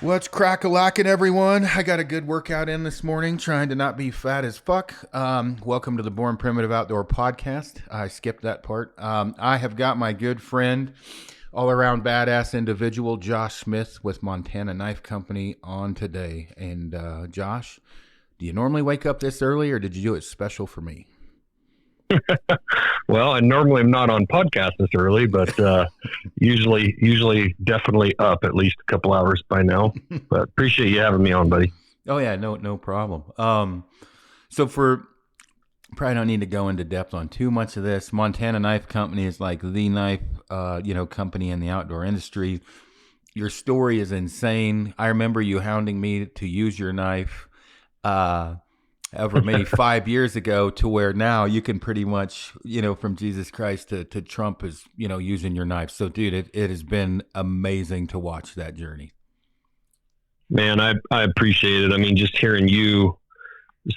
What's crack-a-lackin', everyone? I got a good workout in this morning, trying to not be fat as fuck. Welcome to the Born Primitive Outdoor Podcast. I skipped that part. I have got my good friend, all-around badass individual, Josh Smith with Montana Knife Company on today. And Josh, do you normally wake up this early, or did you do it special for me? Well, I normally am not on podcast this early, but usually definitely up at least a couple hours by now. But appreciate you having me on, buddy. Oh yeah, no problem. So for probably don't need to go into depth on too much of this. Montana Knife Company is like the knife, company in the outdoor industry. Your story is insane. I remember you hounding me to use your knife, over maybe 5 years ago, to where now you can pretty much, from Jesus Christ to Trump is, using your knife. So dude, it has been amazing to watch that journey. Man, I appreciate it. I mean, just hearing you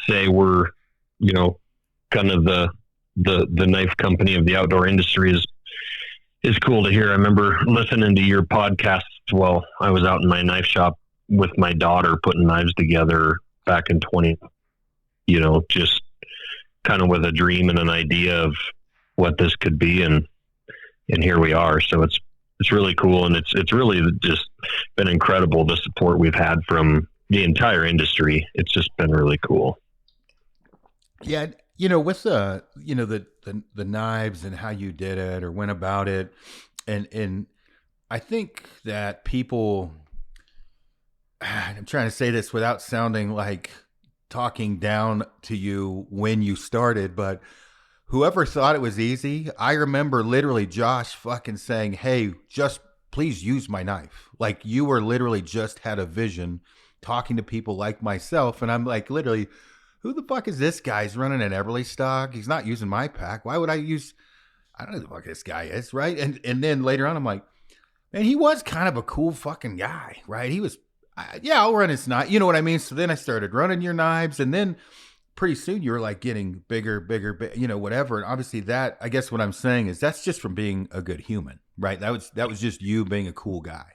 say we're, kind of the knife company of the outdoor industry is cool to hear. I remember listening to your podcast while I was out in my knife shop with my daughter putting knives together back in 20, just kind of with a dream and an idea of what this could be. And here we are. So it's really cool. And it's really just been incredible, the support we've had from the entire industry. It's just been really cool. Yeah. With the knives and how you did it or went about it. And I think that people, I'm trying to say this without sounding like talking down to you when you started, but whoever thought it was easy, I remember literally Josh fucking saying, "Hey, just please use my knife." Like you were literally just had a vision talking to people like myself. And I'm like, literally, who the fuck is this guy? He's running an Everly stock. He's not using my pack. Why would I use, I don't know who the fuck this guy is. Right. And then later on, I'm like, man, he was kind of a cool fucking guy, right? He was, I'll run his knife. You know what I mean? So then I started running your knives, and then pretty soon you were like getting bigger, whatever. And obviously that, I guess what I'm saying is that's just from being a good human, right? That was just you being a cool guy.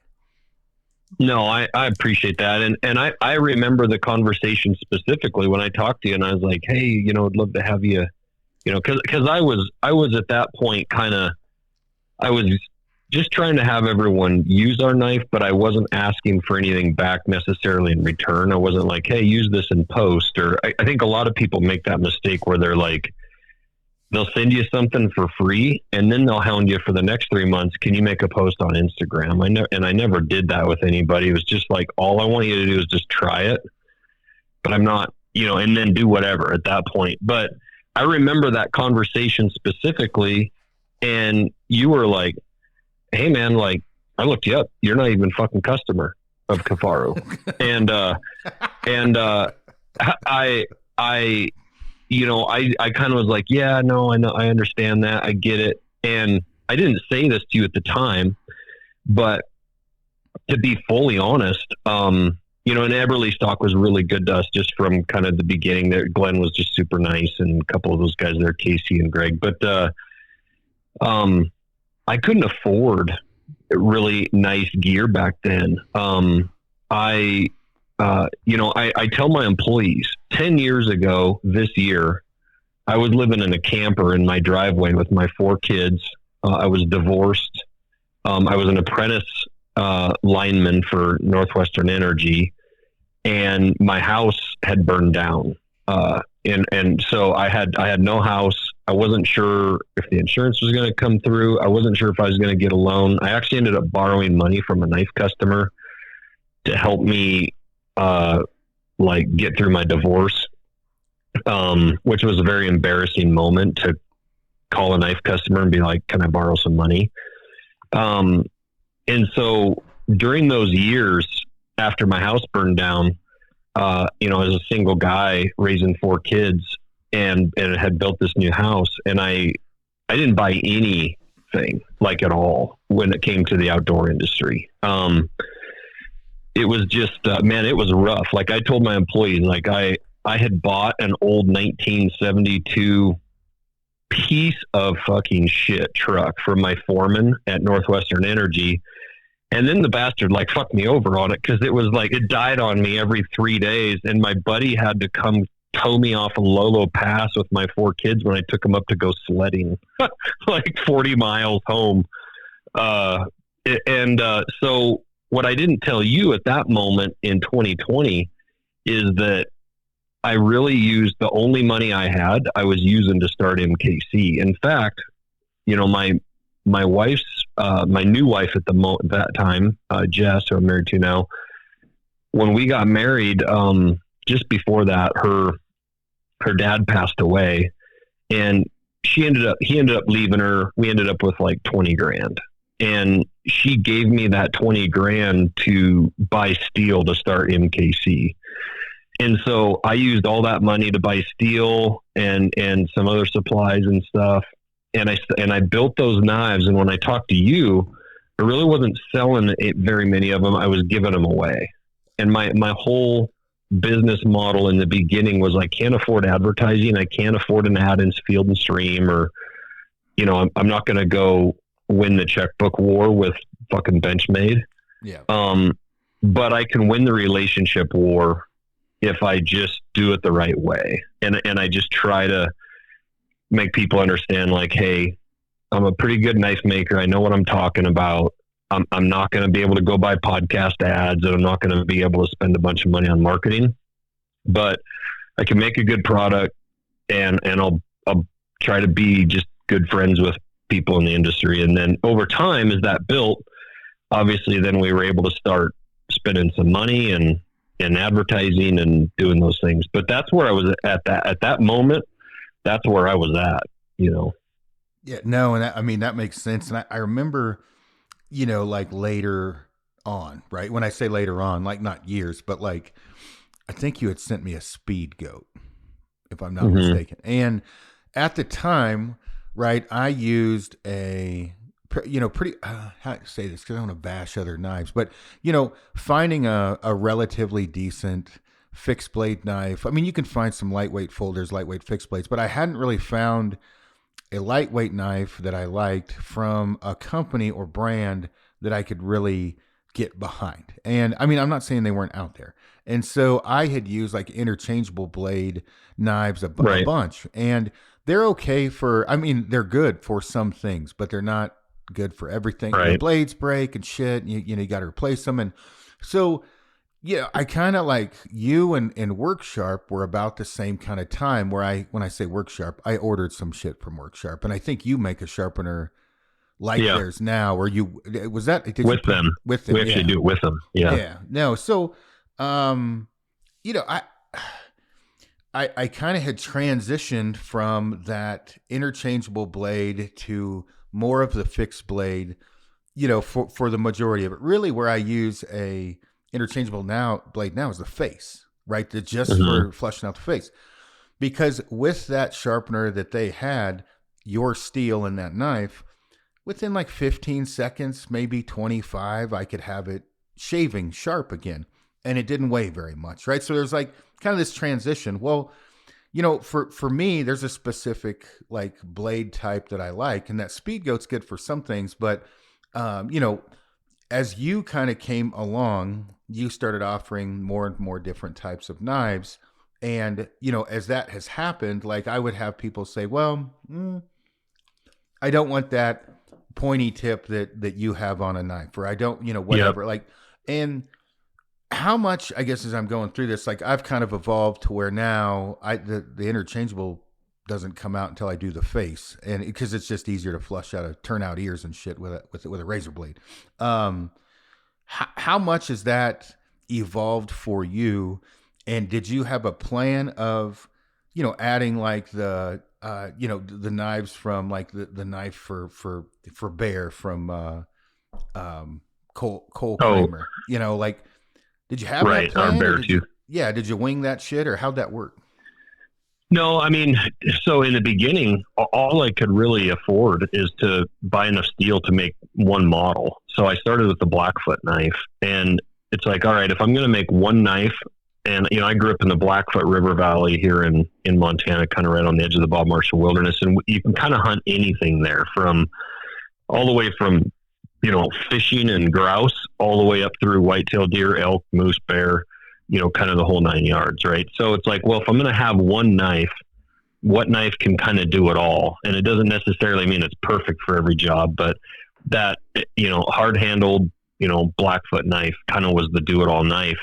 No, I appreciate that. And I remember the conversation specifically when I talked to you and I was like, hey, I'd love to have you, cause I was at that point I was just trying to have everyone use our knife, but I wasn't asking for anything back necessarily in return. I wasn't like, hey, use this in post. Or I think a lot of people make that mistake where they're like, they'll send you something for free and then they'll hound you for the next 3 months. Can you make a post on Instagram? I never did that with anybody. It was just like, all I want you to do is just try it, but I'm not, and then do whatever at that point. But I remember that conversation specifically, and you were like, hey man, like I looked you up. You're not even fucking customer of Kifaru. and I kind of was like, yeah, no, I know. I understand that. I get it. And I didn't say this to you at the time, but to be fully honest, and Everly stock was really good to us just from kind of the beginning there. Glenn was just super nice. And a couple of those guys there, Casey and Greg, but, I couldn't afford really nice gear back then. I tell my employees 10 years ago this year, I was living in a camper in my driveway with my 4 kids. I was divorced. I was an apprentice lineman for Northwestern Energy, and my house had burned down. And so I had no house. I wasn't sure if the insurance was going to come through. I wasn't sure if I was going to get a loan. I actually ended up borrowing money from a knife customer to help me, get through my divorce, which was a very embarrassing moment to call a knife customer and be like, can I borrow some money? And so during those years after my house burned down, as a single guy raising 4 kids and had built this new house, and I didn't buy anything like at all when it came to the outdoor industry. It was just, man, it was rough. Like I told my employees, like I had bought an old 1972 piece of fucking shit truck from my foreman at Northwestern Energy. And then the bastard like fucked me over on it because it was like it died on me every 3 days, and my buddy had to come tow me off a Lolo Pass with my 4 kids when I took them up to go sledding, like 40 miles home. So what I didn't tell you at that moment in 2020 is that I really used the only money I had. I was using to start MKC. In fact, my wife's my new wife at that time, Jess, who I'm married to now. When we got married, just before that, her dad passed away, and he ended up leaving her. We ended up with like 20 grand, and she gave me that 20 grand to buy steel to start MKC. And so I used all that money to buy steel and some other supplies and stuff. And I built those knives. And when I talked to you, I really wasn't selling very many of them. I was giving them away. And my whole business model in the beginning was I can't afford advertising. I can't afford an ad in Field and Stream, or, I'm not going to go win the checkbook war with fucking Benchmade. Yeah. But I can win the relationship war if I just do it the right way. And I just try to make people understand, like, hey, I'm a pretty good knife maker. I know what I'm talking about. I'm not going to be able to go buy podcast ads, and I'm not going to be able to spend a bunch of money on marketing, but I can make a good product, and I'll try to be just good friends with people in the industry. And then over time, as that built, obviously then we were able to start spending some money and advertising and doing those things. But that's where I was at that moment. That's where I was at, Yeah, no. And that makes sense. And I remember, like later on, right? When I say later on, like not years, but like, I think you had sent me a speed goat, if I'm not mistaken. And at the time, right, I used a, pretty, how to say this, because I don't want to bash other knives, but, finding a relatively decent fixed blade knife. I mean, you can find some lightweight folders, lightweight fixed blades, but I hadn't really found a lightweight knife that I liked from a company or brand that I could really get behind. And I mean, I'm not saying they weren't out there. And so I had used like interchangeable blade knives a bunch, and they're okay they're good for some things, but they're not good for everything. Right. The blades break and shit, and you got to replace them. And so, I kind of like you and Work Sharp were about the same kind of time where when I say Work Sharp, I ordered some shit from Work Sharp, and I think you make a sharpener like theirs now, or was that with them? We actually do it with them. Yeah. Yeah. No. So, I kind of had transitioned from that interchangeable blade to more of the fixed blade, for the majority of it. Really, where I use a interchangeable blade now is the face, right? Just for flushing out the face. Because with that sharpener that they had, your steel in that knife, within like 15 seconds, maybe 25, I could have it shaving sharp again. And it didn't weigh very much, right? So there's like kind of this transition. Well, for me, there's a specific like blade type that I like, and that Speed Goat's good for some things, but as you kind of came along, you started offering more and more different types of knives. And, as that has happened, like I would have people say, well, I don't want that pointy tip that you have on a knife, or I don't, whatever. Yep. Like, and how much, I guess, as I'm going through this, like I've kind of evolved to where now the interchangeable doesn't come out until I do the face, and because it's just easier to flush out, turn out ears and shit with a razor blade. How much has that evolved for you? And did you have a plan of, adding like the knives from like the knife for Bear from Cole Kramer? Like, did you have that plan? Bear too. Did you wing that shit, or how'd that work? No, I mean, so in the beginning, all I could really afford is to buy enough steel to make one model. So I started with the Blackfoot knife, and it's like, all right, if I'm going to make one knife, and, I grew up in the Blackfoot River Valley here in Montana, kind of right on the edge of the Bob Marshall Wilderness. And you can kind of hunt anything there, from all the way from fishing and grouse all the way up through whitetail deer, elk, moose, bear, kind of the whole 9 yards. Right. So it's like, well, if I'm going to have one knife, what knife can kind of do it all? And it doesn't necessarily mean it's perfect for every job, but that, hard handled, Blackfoot knife kind of was the do it all knife.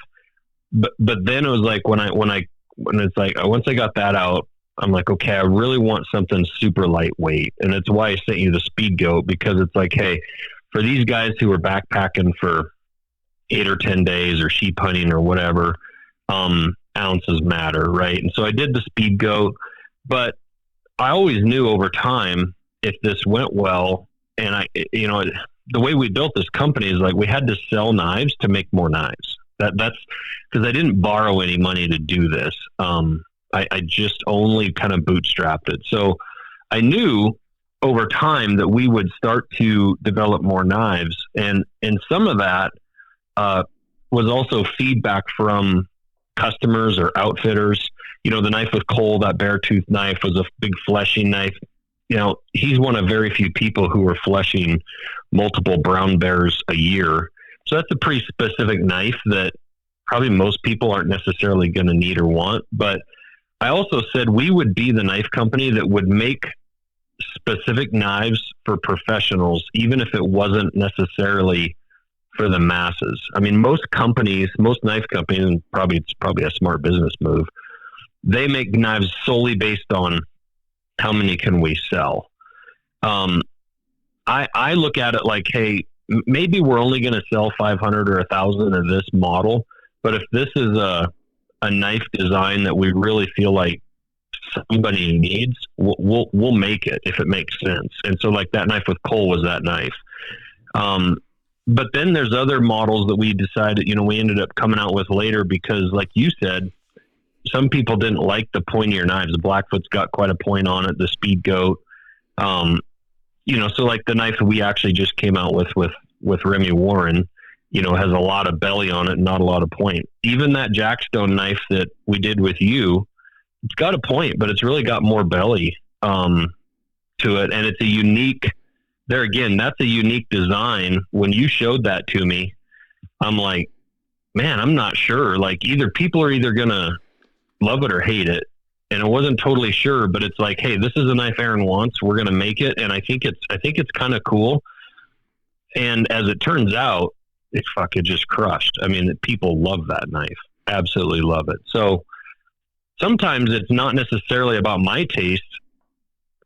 But then it was like, when it's like, once I got that out, I'm like, okay, I really want something super lightweight. And that's why I sent you the Speed Goat, because it's like, hey, for these guys who are backpacking for 8 or 10 days or sheep hunting or whatever, ounces matter. Right. And so I did the Speed Goat, but I always knew over time, if this went well, and the way we built this company is like, we had to sell knives to make more knives. That's because I didn't borrow any money to do this. I just only kind of bootstrapped it. So I knew over time that we would start to develop more knives. And some of that was also feedback from customers or outfitters. The knife with Cole, that bear tooth knife, was a big fleshing knife. He's one of very few people who are fleshing multiple brown bears a year. So that's a pretty specific knife that probably most people aren't necessarily going to need or want. But I also said we would be the knife company that would make specific knives for professionals, even if it wasn't necessarily for the masses. I mean, most knife companies, and it's probably a smart business move, they make knives solely based on how many can we sell. I look at it like, hey, maybe we're only going to sell 500 or 1,000 of this model, but if this is a knife design that we really feel like somebody needs, we'll make it if it makes sense. And so like that knife with Cole was that knife. But then there's other models that we decided, we ended up coming out with later, because like you said, some people didn't like the pointier knives. The Blackfoot's got quite a point on it, the Speed Goat. So like the knife that we actually just came out with Remy Warren, has a lot of belly on it and not a lot of point. Even that Jackstone knife that we did with you, it's got a point, but it's really got more belly to it. And it's a unique, that's a unique design. When you showed that to me, I'm like, man, I'm not sure. Like people are either going to love it or hate it. And I wasn't totally sure, but it's like, hey, this is a knife Aaron wants. We're going to make it. And I think it's kind of cool. And as it turns out, it just crushed. I mean, people love that knife. Absolutely love it. So sometimes it's not necessarily about my taste.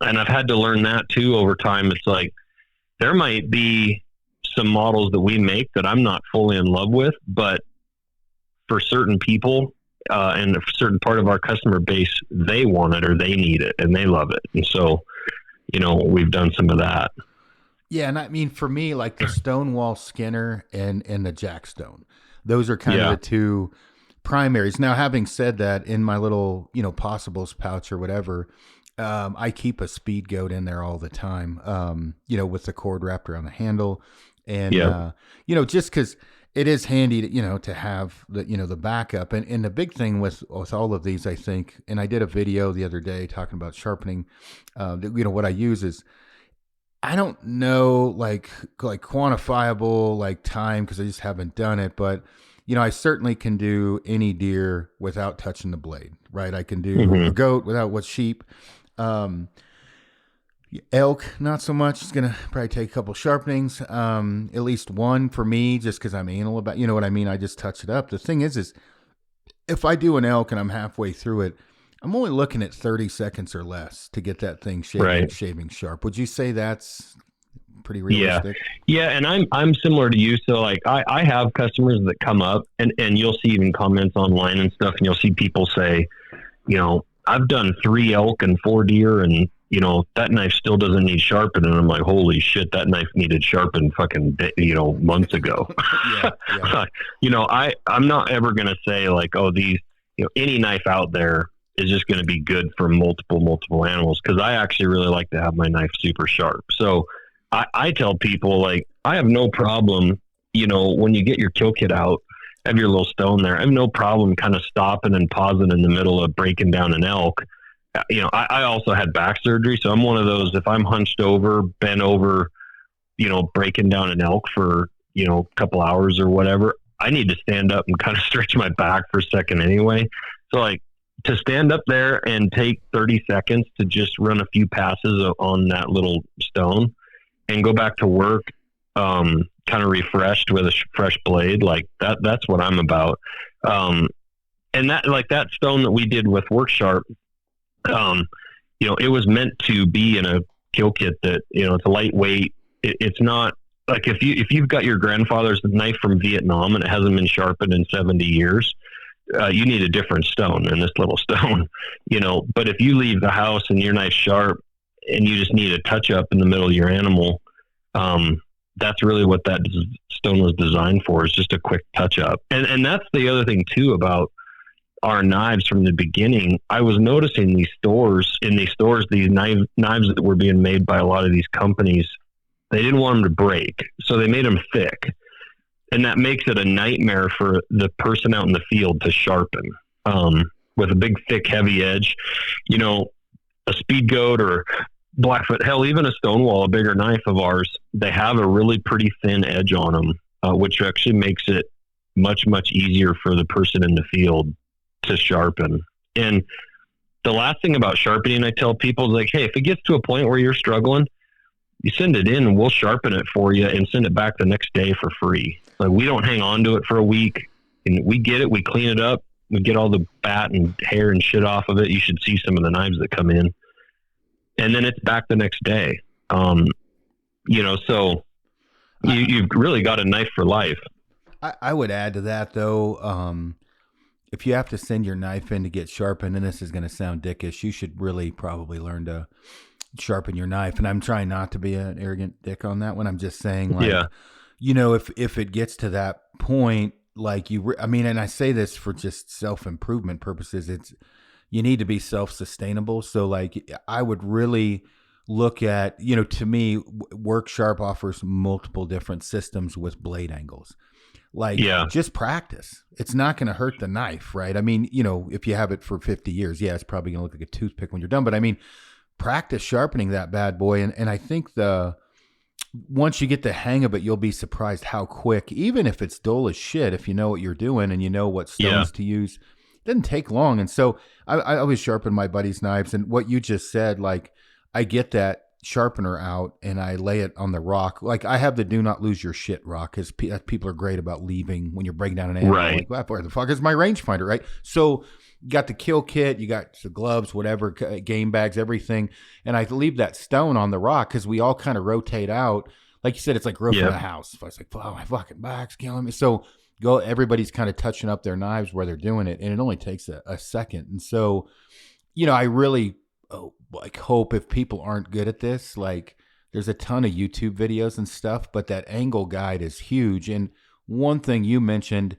And I've had to learn that too over time. It's like, there might be some models that we make that I'm not fully in love with, but for certain people, and a certain part of our customer base, they want it or they need it and they love it. And so, we've done some of that. Yeah. And I mean, for me, like the Stonewall Skinner and the Jackstone, those are kind of the two primaries. Now, having said that, in my little, possibles pouch or whatever, I keep a Speed Goat in there all the time, with the cord wrapped around the handle. And, just because it is handy to have the backup. And the big thing with all of these, I think, and I did a video the other day talking about sharpening, what I use is, I don't know, like quantifiable, like time, because I just haven't done it, but I certainly can do any deer without touching the blade, right? I can do a goat without sheep. Elk, not so much. It's going to probably take a couple sharpenings, at least one for me, just because I'm anal about, you know what I mean? I just touch it up. The thing is if I do an elk and I'm halfway through it, I'm only looking at 30 seconds or less to get that thing shaving sharp. Would you say that's pretty realistic? Yeah. And I'm similar to you. So like I have customers that come up and you'll see even comments online and stuff, and you'll see people say, I've done 3 elk and 4 deer, and that knife still doesn't need sharpened. And I'm like, holy shit, that knife needed sharpened months ago. I'm not ever going to say like, oh, these, any knife out there is just going to be good for multiple animals. Cause I actually really like to have my knife super sharp. So I tell people, like, I have no problem, when you get your kill kit out, have your little stone there, I have no problem kind of stopping and pausing in the middle of breaking down an elk. I also had back surgery. So I'm one of those, if I'm hunched over, bent over, breaking down an elk for, a couple hours or whatever, I need to stand up and kind of stretch my back for a second anyway. So like to stand up there and take 30 seconds to just run a few passes on that little stone and go back to work, kind of refreshed with a fresh blade, like that's what I'm about. And that stone that we did with Work Sharp, it was meant to be in a kill kit that, it's a lightweight. It's not like if you've got your grandfather's knife from Vietnam and it hasn't been sharpened in 70 years, you need a different stone than this little stone, but if you leave the house and your knife's sharp and you just need a touch up in the middle of your animal, that's really what that stone was designed for, is just a quick touch up. And that's the other thing too about our knives from the beginning. I was noticing these knives that were being made by a lot of these companies, they didn't want them to break, so they made them thick. And that makes it a nightmare for the person out in the field to sharpen, with a big, thick, heavy edge. A speed goat or Blackfoot, hell, even a Stonewall, a bigger knife of ours, they have a really pretty thin edge on them, which actually makes it much, much easier for the person in the field to sharpen. And the last thing about sharpening, I tell people, is like, hey, if it gets to a point where you're struggling, you send it in and we'll sharpen it for you and send it back the next day for free. Like, we don't hang on to it for a week, and we get it, we clean it up, we get all the bat and hair and shit off of it. You should see some of the knives that come in, and then it's back the next day. So you've really got a knife for life. I would add to that though, if you have to send your knife in to get sharpened, and this is going to sound dickish, you should really probably learn to sharpen your knife. And I'm trying not to be an arrogant dick on that one. I'm just saying, like, if it gets to that point, like and I say this for just self-improvement purposes, you need to be self-sustainable. So like, I would really look at, to me, Work Sharp offers multiple different systems with blade angles. Like, just practice. It's not going to hurt the knife, right? I mean, if you have it for 50 years, it's probably going to look like a toothpick when you're done. But I mean, practice sharpening that bad boy. And I think once you get the hang of it, you'll be surprised how quick, even if it's dull as shit, if you know what you're doing and you know what stones to use, it doesn't take long. And so I always sharpen my buddy's knives. And what you just said, like, I get that sharpener out and I lay it on the rock. Like, I have the do not lose your shit rock, because people are great about leaving when you're breaking down an animal. Right. Like, well, where the fuck is my rangefinder, right? So you got the kill kit, you got the gloves, whatever, game bags, everything. And I leave that stone on the rock because we all kind of rotate out. Like you said, it's like roofing a house. If I was like, oh, my fucking back's killing me. So everybody's kind of touching up their knives where they're doing it. And it only takes a second. And so, I really hope, if people aren't good at this, like, there's a ton of YouTube videos and stuff, but that angle guide is huge. And one thing you mentioned,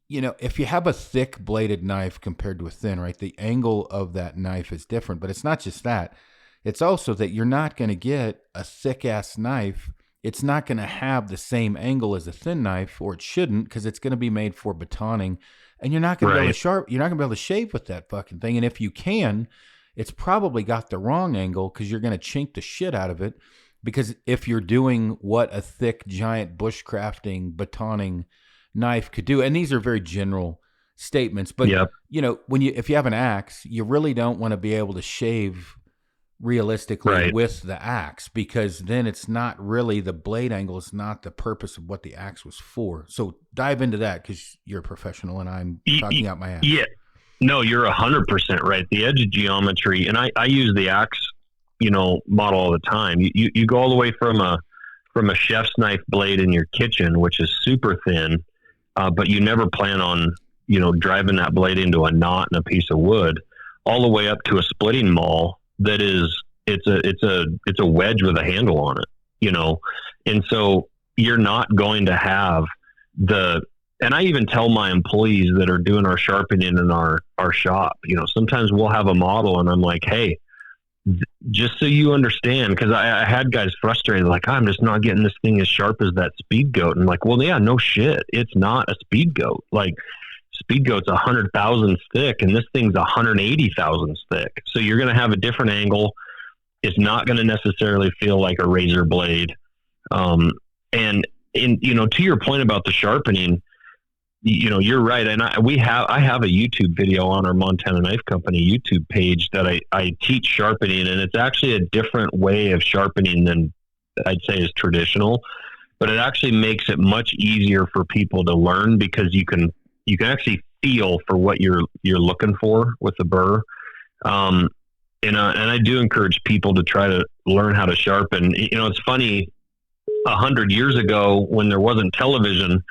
if you have a thick bladed knife compared to a thin, right, the angle of that knife is different. But it's not just that. It's also that you're not going to get a thick ass knife. It's not going to have the same angle as a thin knife, or it shouldn't, because it's going to be made for batoning, and you're not going to be able to you're not going to be able to shave with that fucking thing. And if you can, it's probably got the wrong angle, because you're going to chink the shit out of it. Because if you're doing what a thick, giant bushcrafting, batoning knife could do, and these are very general statements, but if you have an axe, you really don't want to be able to shave realistically with the axe, because then it's not really, the blade angle is not the purpose of what the axe was for. So dive into that, because you're a professional and I'm talking out my ass. Yeah, no, you're 100% right. The edge geometry, and I use the axe, model all the time. You go all the way from a chef's knife blade in your kitchen, which is super thin, but you never plan on, driving that blade into a knot in a piece of wood, all the way up to a splitting maul that is, it's a wedge with a handle on it, and so you're not going to have and I even tell my employees that are doing our sharpening in our shop, sometimes we'll have a model and I'm like, hey, just so you understand, because I had guys frustrated, like, I'm just not getting this thing as sharp as that speed goat. And I'm like, well, yeah, no shit. It's not a speed goat. Like, speed goat's 100 thousandths thick, and this thing's 180 thousandths thick. So you're going to have a different angle. It's not going to necessarily feel like a razor blade. And to your point about the sharpening, you're right. And I have a YouTube video on our Montana Knife Company YouTube page that I teach sharpening, and it's actually a different way of sharpening than I'd say is traditional, but it actually makes it much easier for people to learn, because you can actually feel for what you're looking for with the burr. And I do encourage people to try to learn how to sharpen. It's funny, 100 years ago when there wasn't television,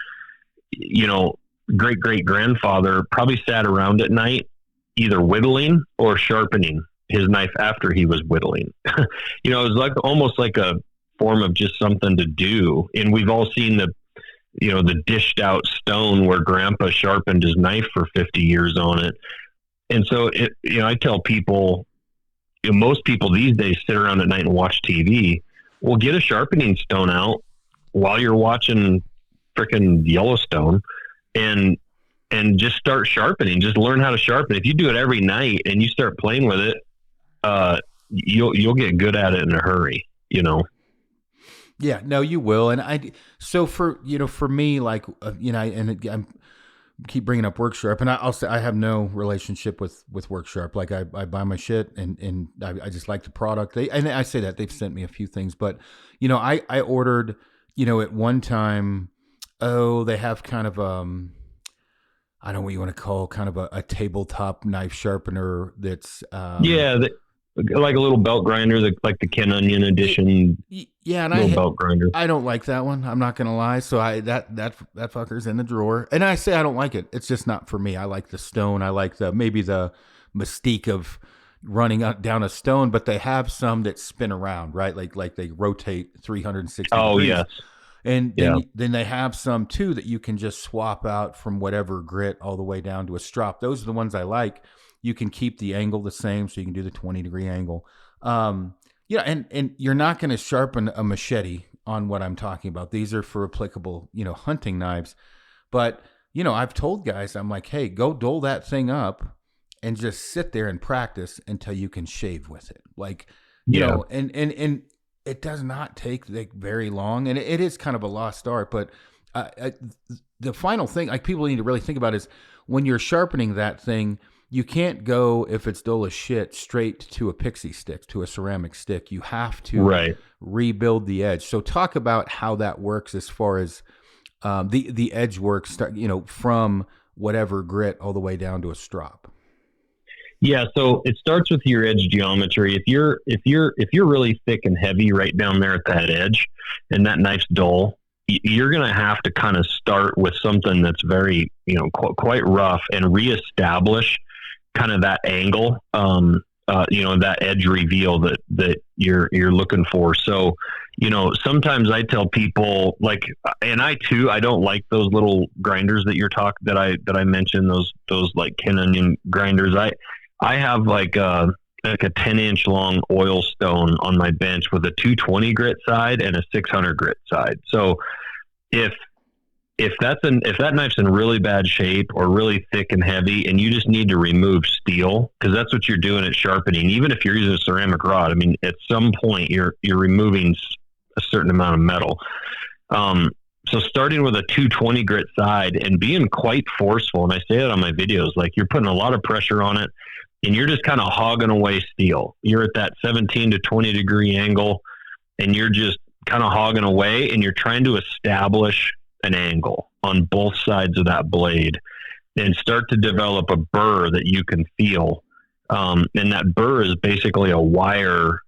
great grandfather probably sat around at night, either whittling or sharpening his knife after he was whittling. It was almost like a form of just something to do. And we've all seen the dished out stone where grandpa sharpened his knife for 50 years on it. And so I tell people, most people these days sit around at night and watch TV. Well, get a sharpening stone out while you're watching frickin' Yellowstone and just start sharpening. Just learn how to sharpen. If you do it every night and you start playing with it, you'll get good at it in a hurry, Yeah, no, you will. And so for me, like, I'm keep bringing up Worksharp, and I'll say I have no relationship with Worksharp. Like I buy my shit and I just like the product. And I say that they've sent me a few things, but I ordered, at one time, they have kind of, I don't know what you want to call, kind of a tabletop knife sharpener that's, like a little belt grinder, like the Ken Onion edition. Yeah, and little belt grinder. I don't like that one. I'm not gonna lie. So that fucker's in the drawer. And I say I don't like it. It's just not for me. I like the stone. I like maybe the mystique of running down a stone. But they have some that spin around, right? Like they rotate 360 degrees. Yes. And then they have some too that you can just swap out from whatever grit all the way down to a strop. Those are the ones I like. You can keep the angle the same, so you can do the 20-degree angle. And you're not going to sharpen a machete on what I'm talking about. These are for applicable, hunting knives. But, I've told guys, I'm like, hey, go dole that thing up and just sit there and practice until you can shave with it. Like, and it does not take very long. And it is kind of a lost art. But the final thing, like, people need to really think about is when you're sharpening that thing, you can't go, if it's dull as shit, straight to a pixie stick, to a ceramic stick. You have to rebuild the edge. So talk about how that works as far as the edge works, from whatever grit all the way down to a strop. Yeah, so it starts with your edge geometry. If you're really thick and heavy right down there at that edge, and that knife's dull, you're going to have to kind of start with something that's very, quite rough, and reestablish kind of that angle, that edge reveal that you're looking for. So, sometimes I tell people, like, and I too, I don't like those little grinders that I mentioned, those like Ken Onion grinders. I have like a 10-inch long oil stone on my bench with a 220 grit side and a 600 grit side. So if that knife's in really bad shape or really thick and heavy, and you just need to remove steel, because that's what you're doing at sharpening. Even if you're using a ceramic rod, I mean, at some point you're removing a certain amount of metal. So starting with a 220 grit side and being quite forceful, and I say it on my videos, like, you're putting a lot of pressure on it, and you're just kind of hogging away steel. You're at that 17 to 20 degree angle, and you're just kind of hogging away, and you're trying to establish an angle on both sides of that blade and start to develop a burr that you can feel. And that burr is basically a wire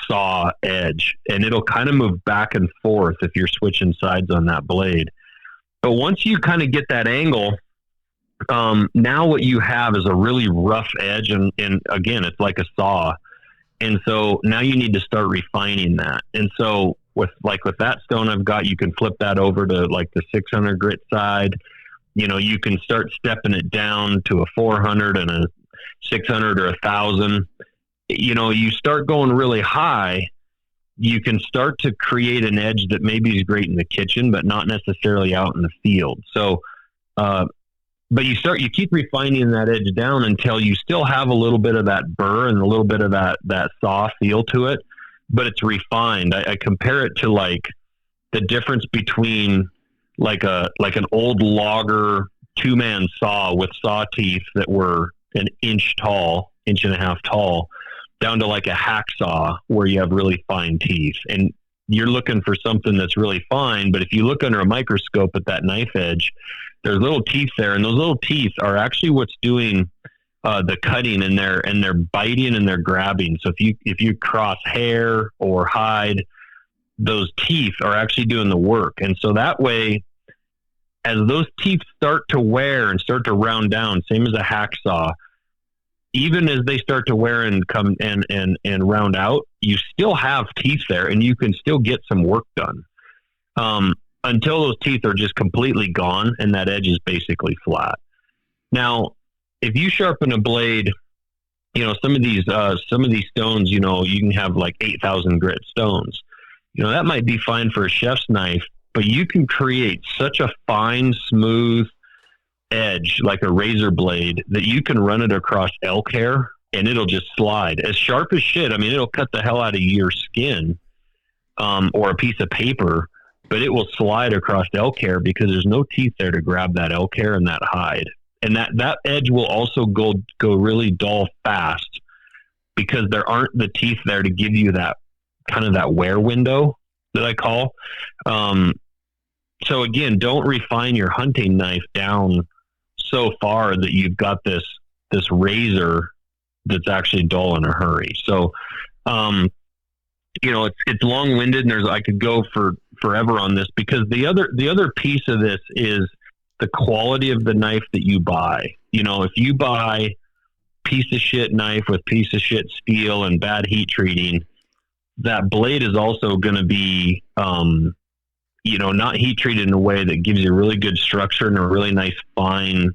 saw edge, and it'll kind of move back and forth if you're switching sides on that blade. But once you kind of get that angle, now what you have is a really rough edge, and again, it's like a saw. And so now you need to start refining that. And so with that stone I've got, you can flip that over to like the 600 grit side. You can start stepping it down to a 400 and a 600 or 1,000. You start going really high, you can start to create an edge that maybe is great in the kitchen, but not necessarily out in the field. So, but you keep refining that edge down until you still have a little bit of that burr and a little bit of that saw feel to it, but it's refined. I compare it to like, if you ever been to a the difference between like an old logger 2-man saw with saw teeth that were an inch and a half tall, down to like a hacksaw where you have really fine teeth. And you're looking for something that's really fine, but if you look under a microscope at that knife edge, there's little teeth there, and those little teeth are actually what's doing the cutting, and they're biting and they're grabbing. So if you cross hair or hide, those teeth are actually doing the work. And so that way, as those teeth start to wear and start to round down, same as a hacksaw, even as they start to wear and come and round out, you still have teeth there, and you can still get some work done. Until those teeth are just completely gone and that edge is basically flat. Now, if you sharpen a blade, some of these stones, you can have like 8,000 grit stones. That might be fine for a chef's knife, but you can create such a fine, smooth edge, like a razor blade, that you can run it across elk hair and it'll just slide as sharp as shit. I mean, it'll cut the hell out of your skin, or a piece of paper, but it will slide across elk hair because there's no teeth there to grab that elk hair and that hide. And that edge will also go really dull fast because there aren't the teeth there to give you that kind of that wear window that I call. So again, don't refine your hunting knife down so far that you've got this razor that's actually dull in a hurry. So, it's long-winded, and I could go for forever on this, because the other piece of this is the quality of the knife that you buy. If you buy piece of shit knife with piece of shit steel and bad heat treating, that blade is also going to be, not heat treated in a way that gives you really good structure and a really nice fine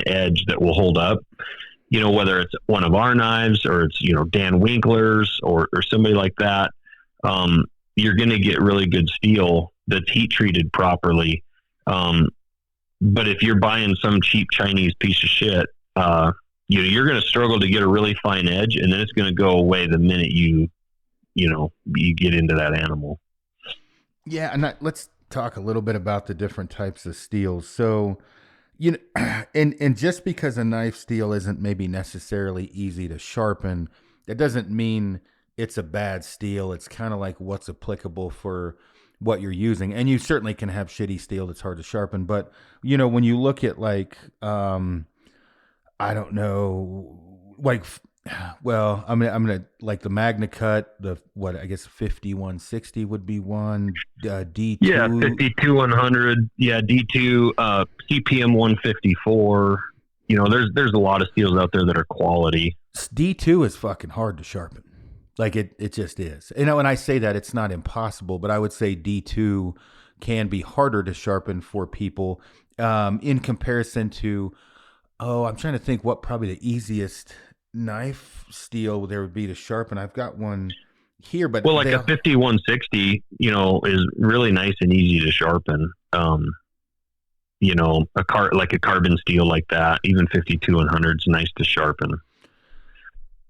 edge that will hold up. Whether it's one of our knives or it's, Dan Winkler's or somebody like that, you're going to get really good steel that's heat treated properly. But if you're buying some cheap Chinese piece of shit, you're going to struggle to get a really fine edge, and then it's going to go away the minute you get into that animal. Yeah. And let's talk a little bit about the different types of steels. So, and just because a knife steel isn't maybe necessarily easy to sharpen, that doesn't mean it's a bad steel. It's kind of like what's applicable for what you're using. And you certainly can have shitty steel that's hard to sharpen. But, when you look at like, I don't know, like, well, I'm gonna like the Magna Cut, I guess 5160 would be one, D2. Yeah, 52-100. Yeah, D2, CPM 154. There's a lot of steels out there that are quality. D2 is fucking hard to sharpen. Like it just is. And I say that it's not impossible, but I would say D2 can be harder to sharpen for people, in comparison to, I'm trying to think what probably the easiest knife steel there would be to sharpen. I've got one here, but a 5160, is really nice and easy to sharpen. Like a carbon steel like that, even 52-100 is nice to sharpen.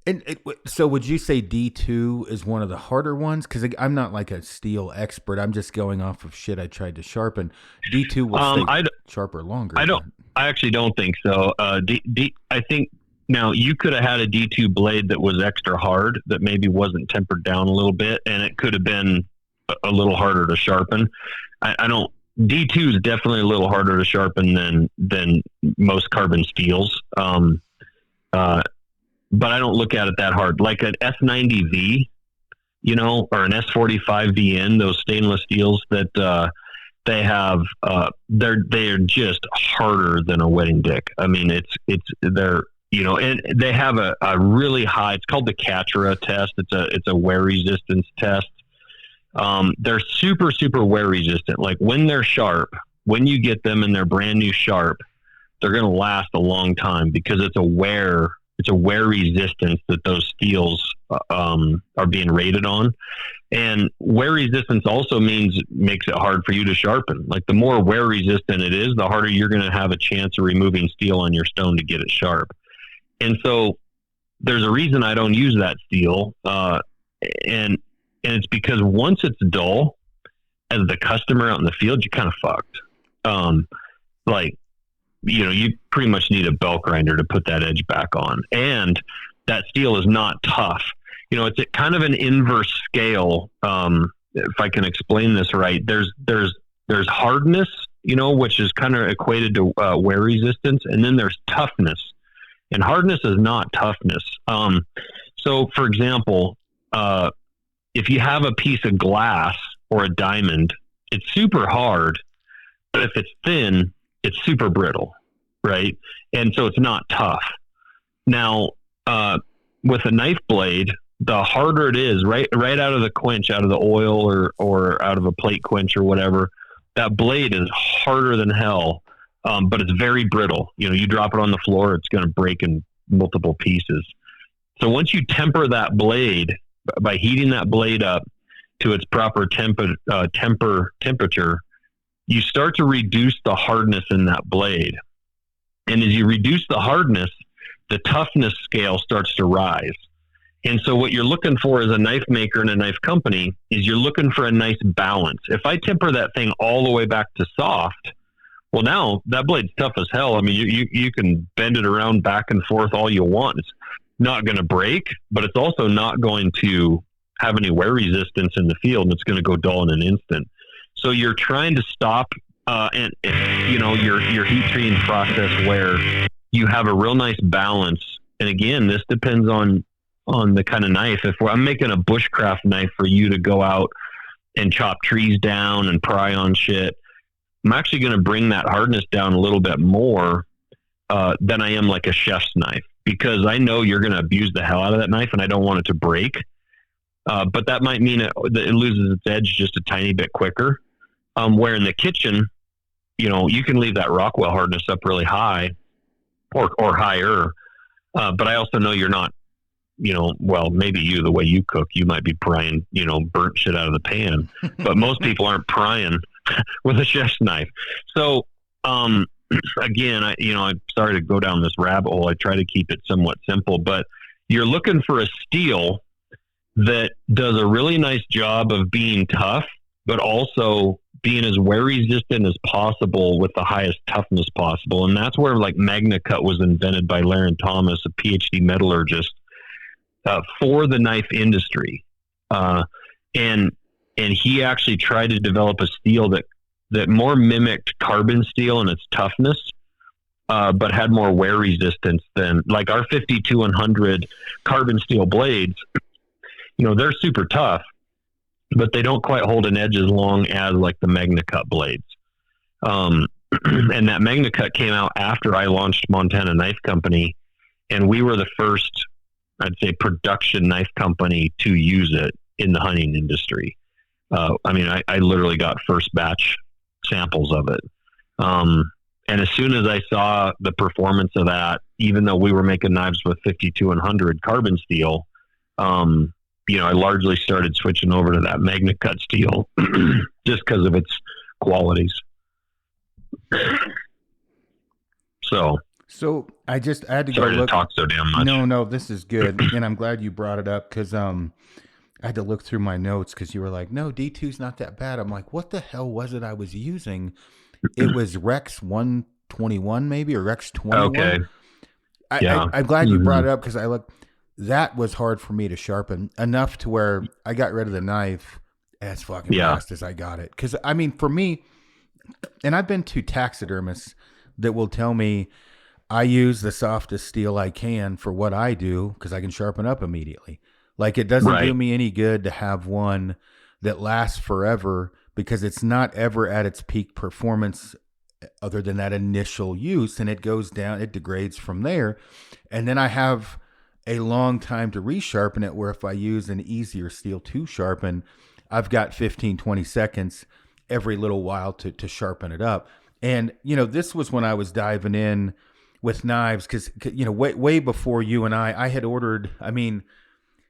And so would you say D2 is one of the harder ones? Because I'm not like a steel expert. I'm just going off of shit I tried to sharpen. D2 will stay sharper longer. I actually don't think so. I think now you could have had a D2 blade that was extra hard, that maybe wasn't tempered down a little bit, and it could have been a little harder to sharpen. D2 is definitely a little harder to sharpen than most carbon steels. But I don't look at it that hard. Like an S90V, or an S45VN, those stainless steels that they have, they're just harder than a wedding dick. I mean, they're and they have a really high. It's called the Catra test. It's a wear resistance test. They're super, super wear resistant. Like when they're sharp, when you get them and they're brand new sharp, they're going to last a long time because it's a wear resistance that those steels are being rated on. And wear resistance also makes it hard for you to sharpen. Like the more wear resistant it is, the harder you're going to have a chance of removing steel on your stone to get it sharp. And so there's a reason I don't use that steel. And it's because once it's dull, as the customer out in the field, you're kind of fucked. Um, like, you pretty much need a belt grinder to put that edge back on. And that steel is not tough. It's a kind of an inverse scale. If I can explain this right, there's hardness, which is kind of equated to wear resistance. And then there's toughness, and hardness is not toughness. So for example, if you have a piece of glass or a diamond, it's super hard, but if it's thin, it's super brittle, right? And so it's not tough. Now, with a knife blade, the harder it is, right out of the quench, out of the oil or out of a plate quench or whatever, that blade is harder than hell, but it's very brittle. You drop it on the floor, it's going to break in multiple pieces. So once you temper that blade by heating that blade up to its proper temperature, you start to reduce the hardness in that blade. And as you reduce the hardness, the toughness scale starts to rise. And so what you're looking for as a knife maker and a knife company is you're looking for a nice balance. If I temper that thing all the way back to soft, well, now that blade's tough as hell. I mean, you can bend it around back and forth all you want. It's not going to break, but it's also not going to have any wear resistance in the field, and it's going to go dull in an instant. So you're trying to stop your heat treating process where you have a real nice balance. And again, this depends on the kind of knife. If I'm making a bushcraft knife for you to go out and chop trees down and pry on shit, I'm actually going to bring that hardness down a little bit more than I am like a chef's knife, because I know you're going to abuse the hell out of that knife and I don't want it to break. But that might mean it loses its edge just a tiny bit quicker. Where in the kitchen, you can leave that Rockwell hardness up really high or higher. But I also know you're not, well, maybe the way you cook, you might be prying, burnt shit out of the pan, but most people aren't prying with a chef's knife. So, again, I'm sorry to go down this rabbit hole. I try to keep it somewhat simple, but you're looking for a steel that does a really nice job of being tough, but also being as wear resistant as possible with the highest toughness possible. And that's where like MagnaCut was invented by Laren Thomas, a PhD metallurgist, for the knife industry. And he actually tried to develop a steel that more mimicked carbon steel in its toughness, but had more wear resistance than like our 5200 carbon steel blades. They're super tough, but they don't quite hold an edge as long as like the MagnaCut blades. And that MagnaCut came out after I launched Montana Knife Company, and we were the first, I'd say, production knife company to use it in the hunting industry. I literally got first batch samples of it. And as soon as I saw the performance of that, even though we were making knives with 5200 carbon steel, I largely started switching over to that MagnaCut steel just because of its qualities. So I had to go sorry look. to talk so damn much. No, this is good. And I'm glad you brought it up because I had to look through my notes because you were like, no, D2's not that bad. I'm like, what the hell was it I was using? It was Rex 121 maybe, or Rex 21. Okay. I'm glad you brought it up because that was hard for me to sharpen enough to where I got rid of the knife as fucking fast as I got it. Because, for me, and I've been to taxidermists that will tell me I use the softest steel I can for what I do because I can sharpen up immediately. Like, it doesn't do me any good to have one that lasts forever because it's not ever at its peak performance other than that initial use, and it goes down, it degrades from there. And then I have a long time to resharpen it, where if I use an easier steel to sharpen, I've got 15, 20 seconds every little while to sharpen it up. And, this was when I was diving in with knives because, way before you and I had ordered,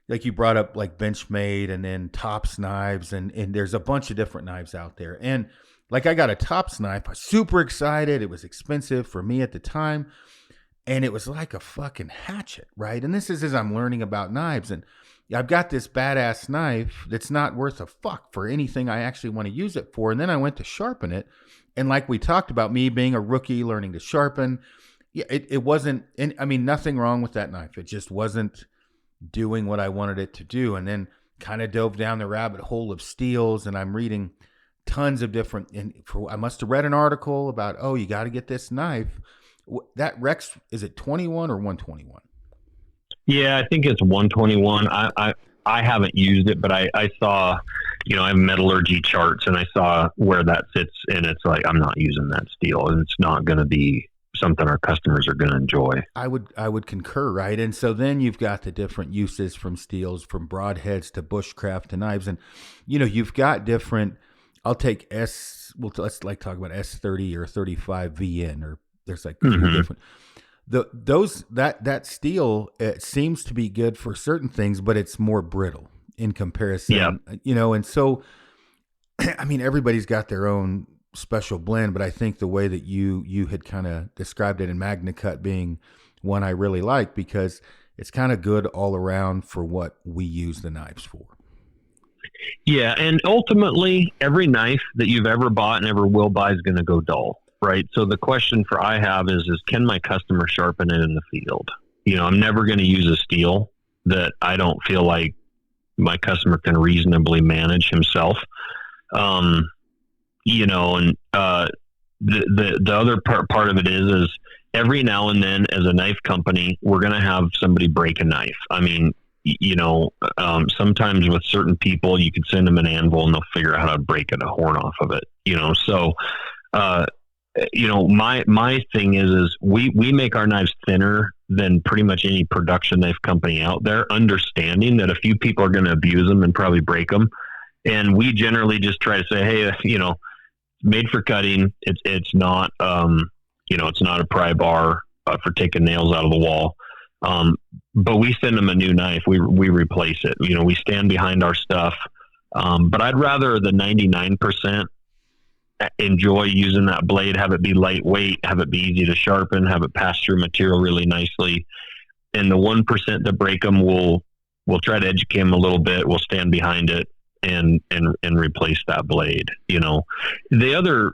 like you brought up like Benchmade and then Tops knives and there's a bunch of different knives out there. And like I got a Tops knife, I was super excited. It was expensive for me at the time. And it was like a fucking hatchet, right? And this is as I'm learning about knives. And I've got this badass knife that's not worth a fuck for anything I actually want to use it for. And then I went to sharpen it. And like we talked about, me being a rookie, learning to sharpen, yeah, it wasn't, I mean, nothing wrong with that knife. It just wasn't doing what I wanted it to do. And then kind of dove down the rabbit hole of steels. And I'm reading tons of different, I must have read an article about, oh, you got to get this knife. That Rex, is it 21 or 121? Yeah, I think it's 121. I haven't used it, but I saw, I have metallurgy charts and I saw where that sits, and it's like, I'm not using that steel, and it's not going to be something our customers are going to enjoy. I would concur, right? And so then you've got the different uses from steels, from broadheads to bushcraft to knives, and you've got different. I'll take let's like talk about S30 or 35 VN, or there's like different. That steel, it seems to be good for certain things, but it's more brittle in comparison. Yeah. And so I mean, everybody's got their own special blend, but I think the way that you had kind of described it, in MagnaCut being one I really like, because it's kind of good all around for what we use the knives for. Yeah, and ultimately, every knife that you've ever bought and ever will buy is going to go dull. Right. So the question I have is can my customer sharpen it in the field? I'm never going to use a steel that I don't feel like my customer can reasonably manage himself. And the other part of it is every now and then, as a knife company, we're going to have somebody break a knife. I mean, sometimes with certain people, you could send them an anvil and they'll figure out how to break a horn off of it. So my thing is we make our knives thinner than pretty much any production knife company out there, understanding that a few people are going to abuse them and probably break them. And we generally just try to say, hey, made for cutting. It's not, it's not a pry bar for taking nails out of the wall. But we send them a new knife. We replace it. We stand behind our stuff. But I'd rather the 99% enjoy using that blade, have it be lightweight, have it be easy to sharpen, have it pass through material really nicely. And the 1% that break them, we'll try to educate them a little bit. We'll stand behind it and replace that blade. The other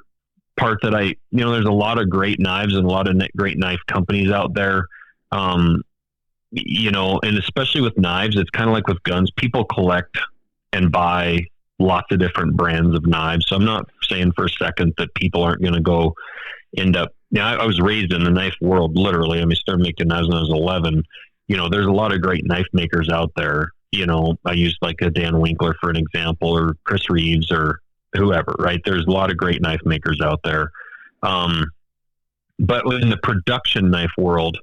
part that there's a lot of great knives and a lot of great knife companies out there. And especially with knives, it's kind of like with guns. People collect and buy lots of different brands of knives. So I'm not saying for a second that people aren't going to go end up. I was raised in the knife world, literally. I mean, started making knives when I was 11. There's a lot of great knife makers out there. I used like a Dan Winkler for an example, or Chris Reeves, or whoever, right? There's a lot of great knife makers out there. But in the production knife world,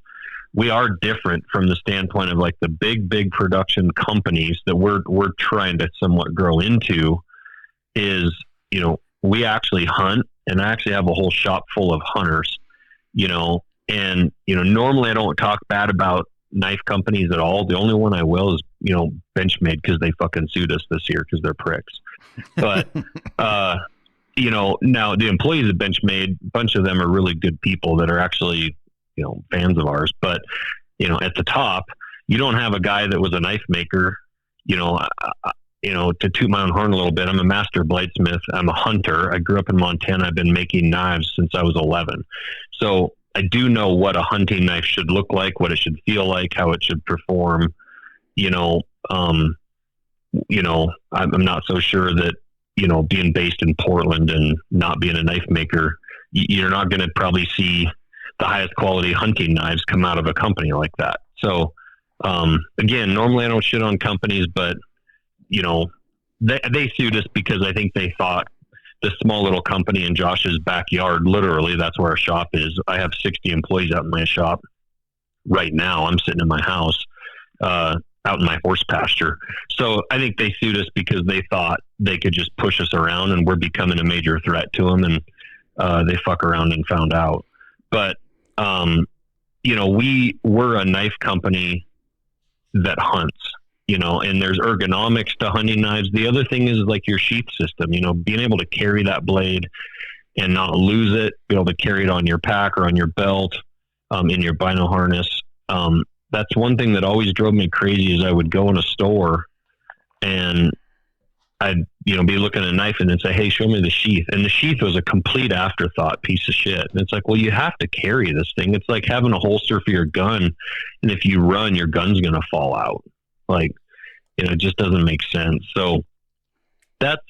we are different from the standpoint of like the big production companies that we're trying to somewhat grow into. Is, we actually hunt, and I actually have a whole shop full of hunters, and, normally I don't talk bad about knife companies at all. The only one I will is, Benchmade, because they fucking sued us this year because they're pricks. But, now the employees at Benchmade, a bunch of them are really good people that are actually, fans of ours. But, at the top, you don't have a guy that was a knife maker, to toot my own horn a little bit. I'm a master bladesmith. I'm a hunter. I grew up in Montana. I've been making knives since I was 11. So I do know what a hunting knife should look like, what it should feel like, how it should perform. I'm not so sure that, being based in Portland and not being a knife maker, you're not going to probably see the highest quality hunting knives come out of a company like that. So, again, normally I don't shit on companies, but they sued us because I think they thought this small little company in Josh's backyard, literally, that's where our shop is. I have 60 employees out in my shop right now. I'm sitting in my house, out in my horse pasture. So I think they sued us because they thought they could just push us around and we're becoming a major threat to them. And, they fuck around and found out. But, we're a knife company that hunts, and there's ergonomics to hunting knives. The other thing is like your sheath system, being able to carry that blade and not lose it, be able to carry it on your pack or on your belt, in your bino harness. that's one thing that always drove me crazy is I would go in a store and I'd, be looking at a knife and then say, hey, show me the sheath. And the sheath was a complete afterthought piece of shit. And it's like, well, you have to carry this thing. It's like having a holster for your gun. And if you run, your gun's going to fall out. Like, it just doesn't make sense. So that's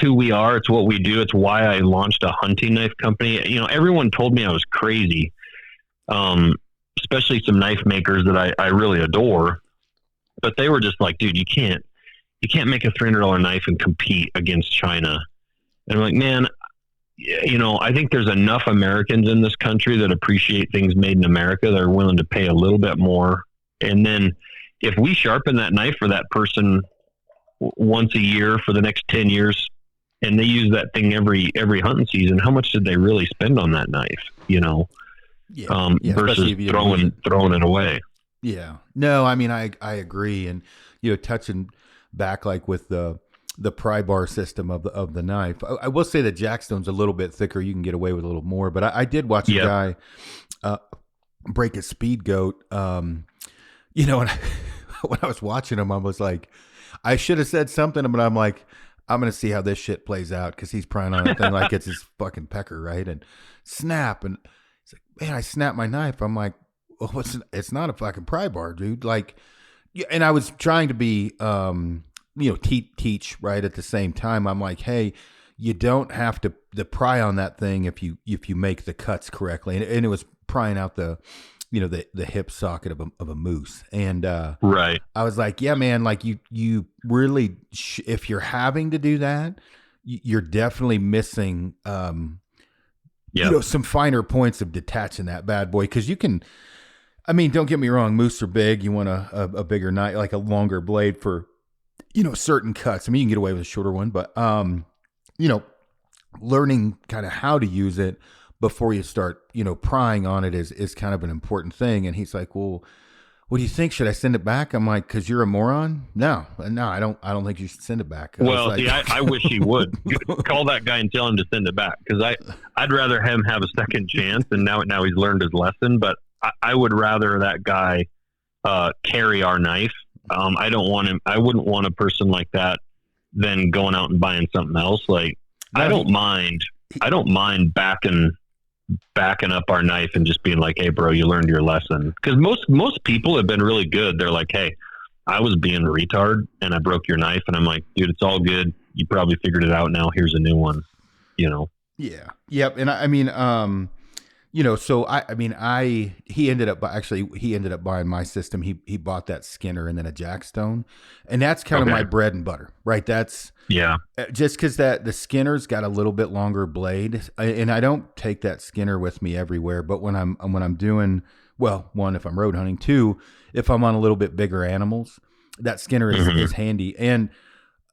who we are. It's what we do. It's why I launched a hunting knife company. Everyone told me I was crazy. Especially some knife makers that I really adore, but they were just like, dude, you can't make a $300 knife and compete against China. And I'm like, man, I think there's enough Americans in this country that appreciate things made in America that are willing to pay a little bit more. And then if we sharpen that knife for that person once a year for the next 10 years, and they use that thing every hunting season, how much did they really spend on that knife? Versus throwing it away. Yeah. No, I agree. And, touching back like with the pry bar system of the knife, I will say that Jackstone's a little bit thicker. You can get away with a little more, but I did watch a guy break a speed goat. And when I was watching him, I was like, I should have said something, but I'm like, I'm going to see how this shit plays out. Cause he's prying on a thing like it's his fucking pecker. Right. And snap. And he's like, man, I snapped my knife. I'm like, well, it's not a fucking pry bar, dude. Like, and I was trying to be, teach right at the same time. I'm like, hey, you don't have to pry on that thing if you make the cuts correctly. And it was prying out the hip socket of a moose. And right. I was like, yeah, man, like you really, if you're having to do that, you're definitely missing, some finer points of detaching that bad boy. Cause you can, don't get me wrong. Moose are big. You want a bigger knife, like a longer blade for, certain cuts. You can get away with a shorter one, but, learning kind of how to use it before you start, prying on it is kind of an important thing. And he's like, well, what do you think? Should I send it back? I'm like, cause you're a moron. No, I don't think you should send it back. Well, I wish he would call that guy and tell him to send it back. Cause I'd rather him have a second chance. And now he's learned his lesson, but I would rather that guy, carry our knife. I don't want him. I wouldn't want a person like that then going out and buying something else. Like, no, I don't mind backing up our knife and just being like, hey bro, you learned your lesson. Cause most people have been really good. They're like, hey, I was being a retard and I broke your knife. And I'm like, dude, it's all good. You probably figured it out now. Here's a new one, Yeah. Yep. And so he ended up buying my system. He bought that Skinner and then a Jackstone, and that's kind of my bread and butter, right? That's just cause the Skinner's got a little bit longer blade, and I don't take that Skinner with me everywhere, but when I'm doing, well, one, if I'm road hunting, two, if I'm on a little bit bigger animals, that Skinner is handy. And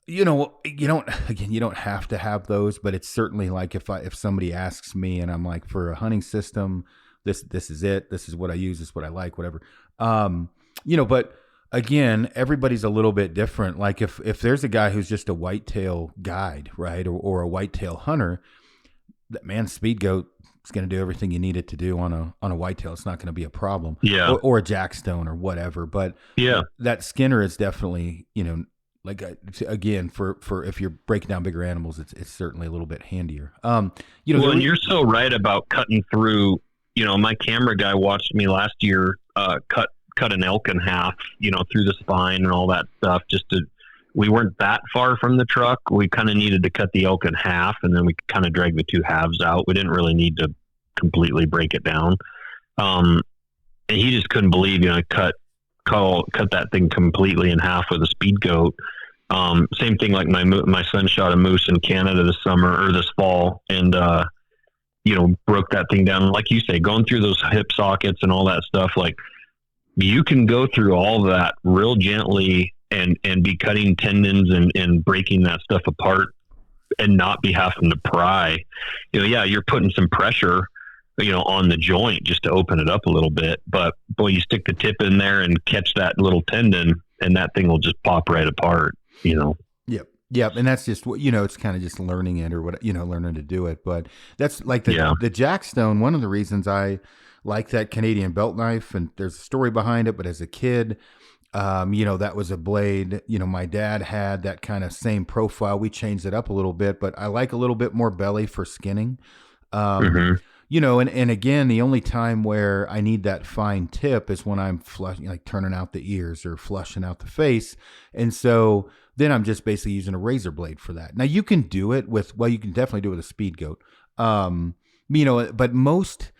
you don't have to have those, but it's certainly like if somebody asks me and I'm like, for a hunting system, this is it. This is what I use. This is what I like, whatever. But again, everybody's a little bit different. Like if there's a guy who's just a whitetail guide, right. Or a whitetail hunter, that man, speed goat is going to do everything you need it to do on a whitetail. It's not going to be a problem. Yeah. Or a Jackstone or whatever. But that Skinner is definitely, like again, for if you're breaking down bigger animals, it's certainly a little bit handier. And you're so right about cutting through. My camera guy watched me last year cut an elk in half, through the spine and all that stuff. We weren't that far from the truck. We kind of needed to cut the elk in half, and then we kind of dragged the two halves out. We didn't really need to completely break it down. And he just couldn't believe, cut that thing completely in half with a speed goat. Same thing, like my son shot a moose in Canada this fall, and broke that thing down. Like you say, going through those hip sockets and all that stuff, like you can go through all that real gently and be cutting tendons and breaking that stuff apart and not be having to pry. You're putting some pressure on the joint just to open it up a little bit, but boy, you stick the tip in there and catch that little tendon and that thing will just pop right apart. Yep. Yeah, and that's just what it's kind of just learning it or what learning to do it. But that's like Yeah. the Jackstone. One of the reasons I like that Canadian belt knife, and there's a story behind it. But as a kid, that was a blade. My dad had that kind of same profile. We changed it up a little bit, but I like a little bit more belly for skinning. Um, Hmm. and again, the only time where I need that fine tip is when I'm flushing, like turning out the ears or flushing out the face. And so then I'm just basically using a razor blade for that. Now you can do it you can definitely do it with a speed goat. But most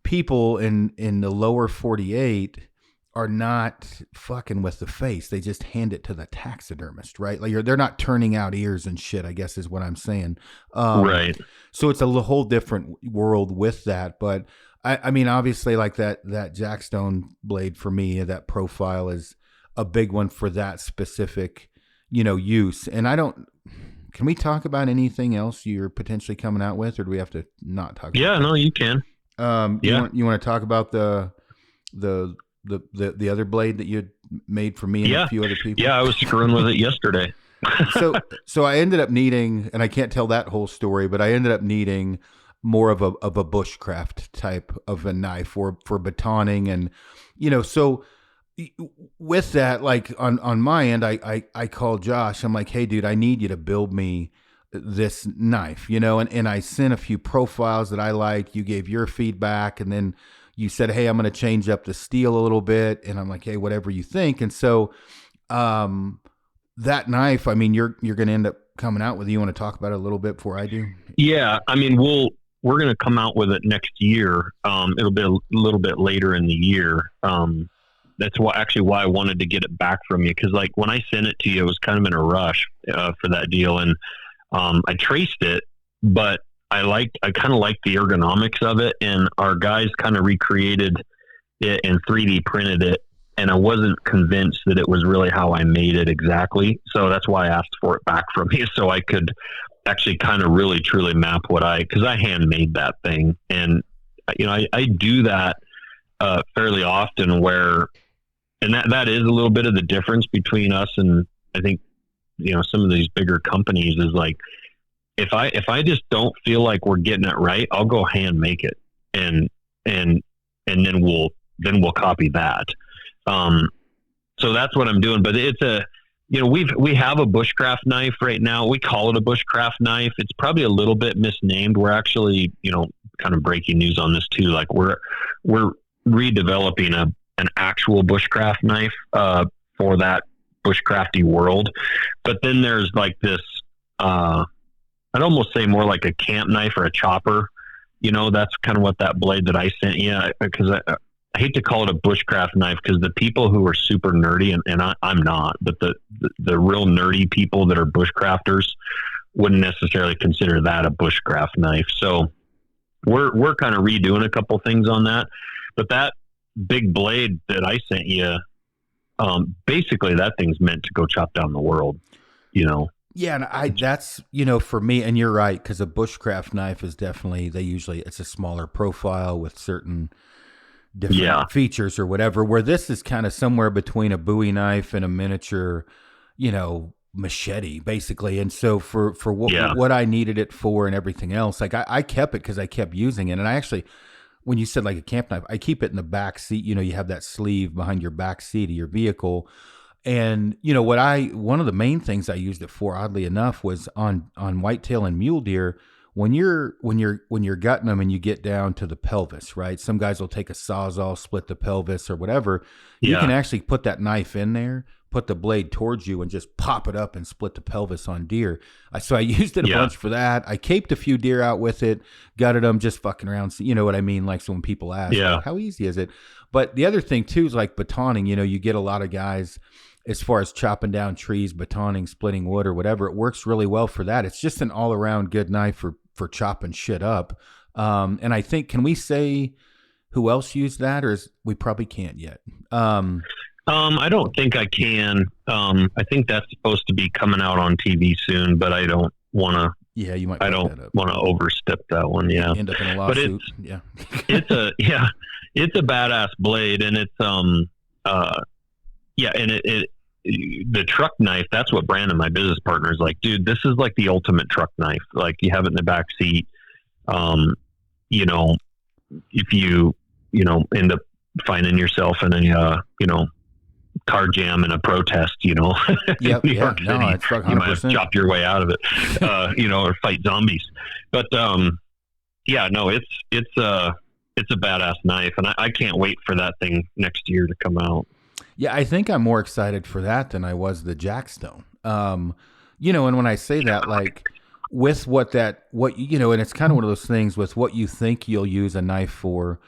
people in the lower 48 are not fucking with the face. They just hand it to the taxidermist, right? Like they're not turning out ears and shit, I guess is what I'm saying. Right. So it's a whole different world with that. But I mean, obviously, like that Jackstone blade for me, that profile is a big one for that specific, use. And can we talk about anything else you're potentially coming out with, or do we have to not talk about Yeah, that? no, you can. Yeah. You want to talk about the other blade that you had made for me and a Yeah. few other people? Yeah. I was screwing with it yesterday. So I ended up needing, and I can't tell that whole story, but I ended up needing more of a bushcraft type of a knife for batoning, and so with that, like on my end, I called Josh. I'm like, hey dude, I need you to build me this knife, and I sent a few profiles that I liked. You gave your feedback, and then you said, hey, I'm going to change up the steel a little bit, and I'm like, hey, whatever you think. And so that knife, I mean, you're going to end up coming out with it. You want to talk about it a little bit before I do? Yeah. I mean, we're going to come out with it next year. It'll be a little bit later in the year. That's why I wanted to get it back from you. Cause like when I sent it to you, it was kind of in a rush for that deal. And I traced it, but I kind of liked the ergonomics of it. And our guys kind of recreated it and 3D printed it. And I wasn't convinced that it was really how I made it exactly. So that's why I asked for it back from you, so I could actually kind of really truly map because I handmade that thing. And, I do that fairly often and that is a little bit of the difference between us. And I think, some of these bigger companies is like, if I just don't feel like we're getting it right, I'll go hand make it. And then we'll copy that. So that's what I'm doing, but it's we have a bushcraft knife right now. We call it a bushcraft knife. It's probably a little bit misnamed. We're actually, kind of breaking news on this too. Like we're redeveloping an actual bushcraft knife, for that bushcrafty world. But then there's like this, I'd almost say more like a camp knife or a chopper. That's kind of what that blade that I sent you, because I hate to call it a bushcraft knife, because the people who are super nerdy, and I'm not, but the real nerdy people that are bushcrafters wouldn't necessarily consider that a bushcraft knife. So we're kind of redoing a couple things on that. But that big blade that I sent you, basically that thing's meant to go chop down the world, Yeah, and that's, for me, and you're right, because a bushcraft knife is definitely, it's a smaller profile with certain different features or whatever, where this is kind of somewhere between a Bowie knife and a miniature, machete, basically. And so for what I needed it for and everything else, like I kept it because I kept using it. And I actually, when you said like a camp knife, I keep it in the back seat. You have that sleeve behind your back seat of your vehicle. And one of the main things I used it for, oddly enough, was on whitetail and mule deer. When you're gutting them and you get down to the pelvis, right? Some guys will take a sawzall, split the pelvis or whatever. You can actually put that knife in there, put the blade towards you, and just pop it up and split the pelvis on deer. So I used it a bunch for that. I caped a few deer out with it, gutted them, just fucking around. You know what I mean? Like, so when people ask, like, how easy is it? But the other thing too is like batoning. You get a lot of guys, as far as chopping down trees, batoning, splitting wood or whatever, it works really well for that. It's just an all around good knife for chopping shit up. And I think, can we say who else used that, or we probably can't yet? I don't think I can. I think that's supposed to be coming out on TV soon, but I don't want to. Yeah, you might. I don't want to overstep that one. Yeah, end up in a lawsuit. It's a badass blade, and it's and the truck knife, that's what Brandon, my business partner, is like, dude, this is like the ultimate truck knife. Like, you have it in the back seat. You know, if you end up finding yourself in a, car jam in a protest, Yep. New Yeah. York No, City, it's fucking you might have 100%. chopped your way out of it, or fight zombies. But, yeah, no, it's a badass knife, and I can't wait for that thing next year to come out. Yeah, I think I'm more excited for that than I was the Jackstone. And when I say that, like with and it's kind of one of those things with what you think you'll use a knife for,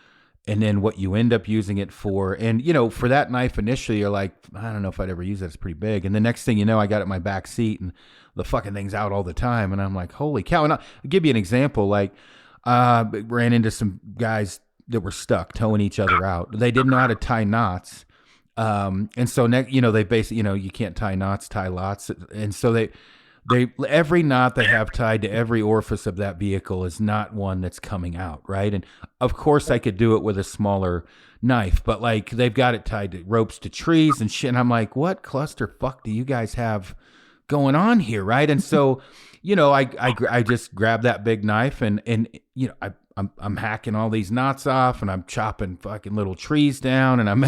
and then what you end up using it for. And, for that knife initially, you're like, I don't know if I'd ever use that. It's pretty big. And the next thing you know, I got it in my back seat and the fucking thing's out all the time. And I'm like, holy cow. And I'll give you an example. Like, ran into some guys that were stuck towing each other out. They didn't know how to tie knots. And so they basically, you can't tie knots, tie lots. And so they every knot they have tied to every orifice of that vehicle is not one that's coming out. Right. And of course I could do it with a smaller knife, but like they've got it tied to ropes to trees and shit. And I'm like, what clusterfuck do you guys have going on here? Right. And so, I just grab that big knife and I'm hacking all these knots off and I'm chopping fucking little trees down and I'm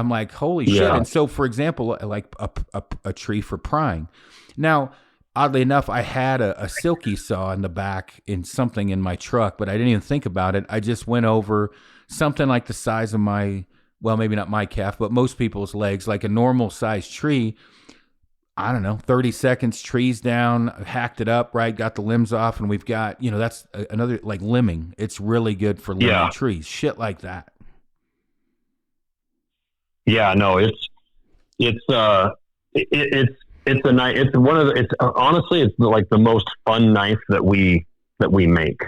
like, holy shit. And so, for example, like a tree for prying. Now, oddly enough, I had a silky saw in the back in something in my truck, but I didn't even think about it. I just went over something like the size of maybe not my calf, but most people's legs, like a normal sized tree. I don't know, 30 seconds, trees down, hacked it up, right? Got the limbs off, and we've got, that's another, like limbing. It's really good for limbing trees, shit like that. Yeah, no, it's a knife. Honestly, it's like the most fun knife that we make.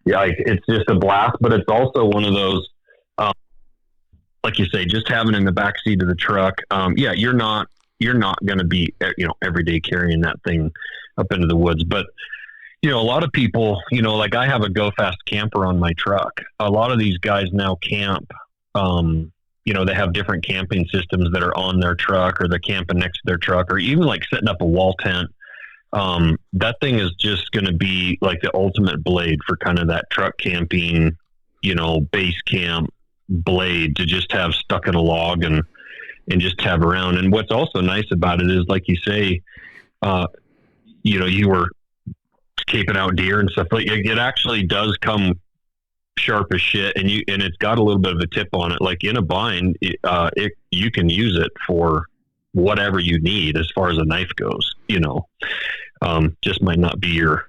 Yeah, like it's just a blast, but it's also one of those, like you say, just having it in the back seat of the truck. You're not going to be, every day carrying that thing up into the woods. But, a lot of people, like I have a Go Fast camper on my truck. A lot of these guys now camp, they have different camping systems that are on their truck, or they're camping next to their truck, or even like setting up a wall tent. That thing is just going to be like the ultimate blade for kind of that truck camping, base camp blade to just have stuck in a log and just have around. And what's also nice about it is, like you say, you were caping out deer and stuff, but it actually does come sharp as shit, and it's got a little bit of a tip on it. Like in a bind, you can use it for whatever you need as far as a knife goes. Just might not be your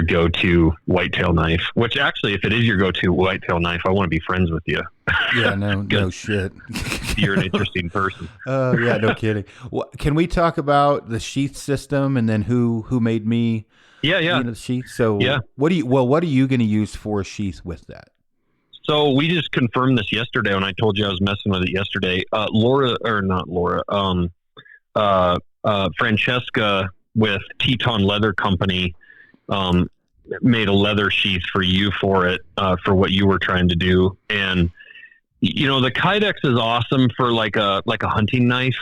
go-to whitetail knife, which actually, if it is your go-to whitetail knife, I want to be friends with you. Yeah, no shit. You're an interesting person. Oh, yeah, no kidding. Well, can we talk about the sheath system and then who made me? Yeah. The sheath. So what are you going to use for a sheath with that? So we just confirmed this yesterday when I told you I was messing with it yesterday. Francesca with Teton Leather Company made a leather sheath for you for it, for what you were trying to do. And, the Kydex is awesome for like a hunting knife.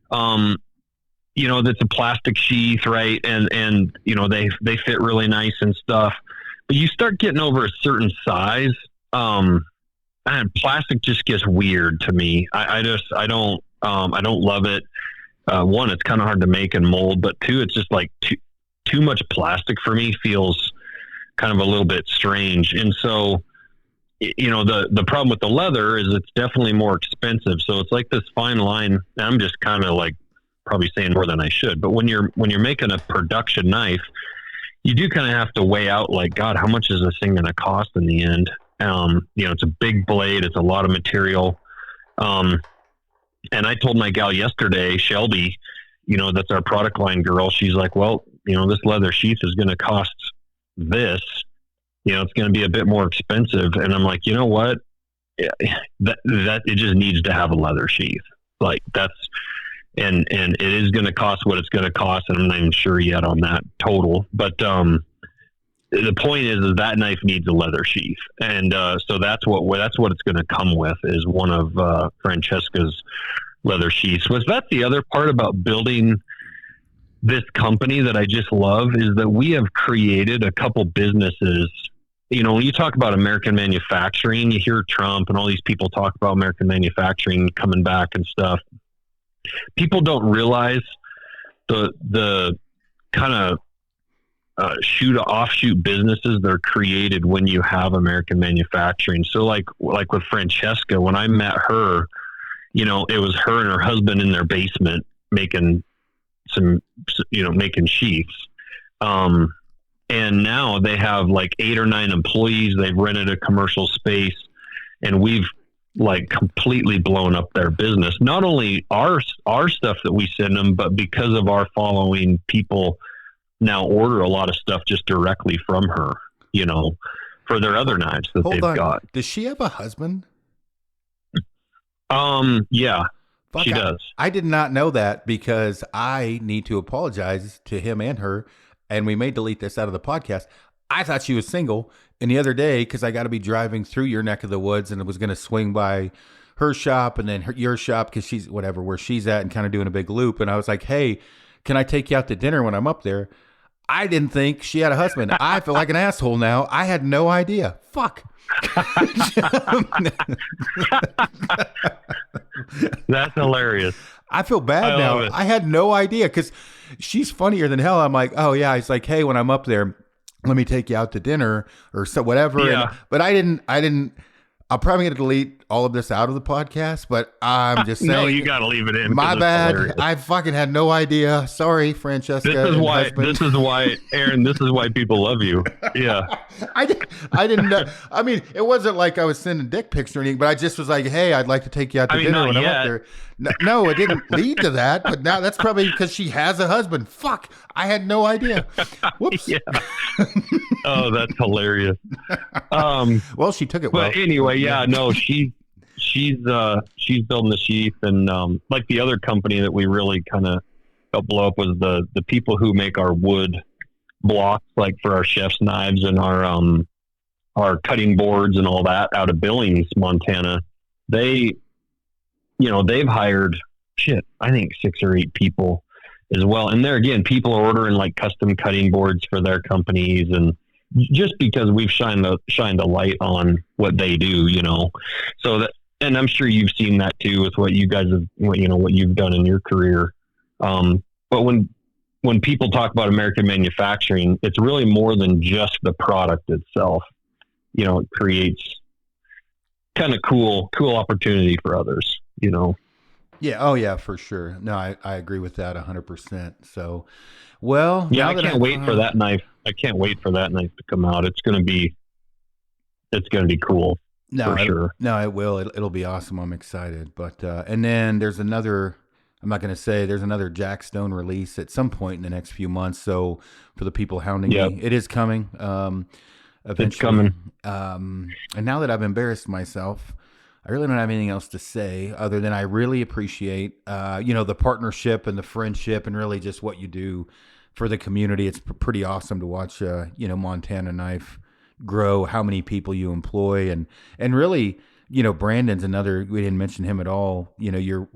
That's a plastic sheath, right? And they fit really nice and stuff. But you start getting over a certain size, and plastic just gets weird to me. I don't love it. One, it's kind of hard to make and mold, but two, it's just like too much plastic for me feels kind of a little bit strange. And so, the problem with the leather is it's definitely more expensive. So it's like this fine line. I'm just kind of like probably saying more than I should, but when you're making a production knife, you do kind of have to weigh out like, God, how much is this thing going to cost in the end? It's a big blade. It's a lot of material. And I told my gal yesterday, Shelby, that's our product line girl. She's like, well, this leather sheath is going to cost this, it's going to be a bit more expensive. And I'm like, you know what? That it just needs to have a leather sheath. Like and it is going to cost what it's going to cost. And I'm not even sure yet on that total, but, the point is that knife needs a leather sheath. And, so that's what it's going to come with, is one of, Francesca's leather sheaths. Was that the other part about building this company that I just love, is that we have created a couple businesses. You know, when you talk about American manufacturing, you hear Trump and all these people talk about American manufacturing coming back and stuff. People don't realize the kind of offshoot businesses that are created when you have American manufacturing. So like with Francesca, when I met her, you know, it was her and her husband in their basement making sheaths. And now they have like 8 or 9 employees. They've rented a commercial space, and we've like completely blown up their business. Not only our stuff that we send them, but because of our following, people now order a lot of stuff just directly from her, you know, for their other knives that they've got. Does she have a husband? Yeah, Fuck, she does. I did not know that, because I need to apologize to him and her, and we may delete this out of the podcast. I thought she was single, and the other day, because I got to be driving through your neck of the woods, and I was going to swing by her shop and then your shop, because she's where she's at, and kind of doing a big loop. And I was like, hey, can I take you out to dinner when I'm up there? I didn't think she had a husband. I feel like an asshole now. I had no idea. Fuck. That's hilarious. I feel bad now. I had no idea, because she's funnier than hell. I'm like, oh yeah. It's like, hey, when I'm up there, let me take you out to dinner or so whatever. Yeah. But I didn't. I'm probably going to delete all of this out of the podcast, but I'm just saying. No, you got to leave it in. My bad. Hilarious. I fucking had no idea. Sorry, Francesca. This is why, Aaron, this is why people love you. Yeah. I didn't know. I mean, it wasn't like I was sending dick pics or anything, but I just was like, hey, I'd like to take you out to dinner when I'm up there. No, it didn't lead to that, but now that's probably because she has a husband. Fuck. I had no idea. Whoops. Yeah. Oh, that's hilarious. Well, she took it well. But anyway, yeah, no, she's building the sheath, and like the other company that we really kind of helped blow up was the people who make our wood blocks, like for our chef's knives and our cutting boards and all that, out of Billings, Montana. They've hired I think 6 or 8 people as well. And there again, people are ordering like custom cutting boards for their companies, and just because we've shined a light on what they do, you know. So that, and I'm sure you've seen that too with what you guys have, what you've done in your career. But when people talk about American manufacturing, it's really more than just the product itself. You know, it creates kind of cool opportunity for others, you know. Yeah. Oh yeah, for sure. No, I agree with that 100%. So, well, yeah, I can't wait for that knife. I can't wait for that knife to come out. It's going to be cool. No, for sure. No, it will. It'll be awesome. I'm excited. But, and then there's another, I'm not going to say, there's another Jack Stone release at some point in the next few months. So for the people hounding me, it is coming. Eventually. It's coming. And now that I've embarrassed myself, I really don't have anything else to say other than I really appreciate, the partnership and the friendship, and really just what you do for the community. It's pretty awesome to watch, Montana Knife grow, how many people you employ, and really, Brandon's another, we didn't mention him at all, your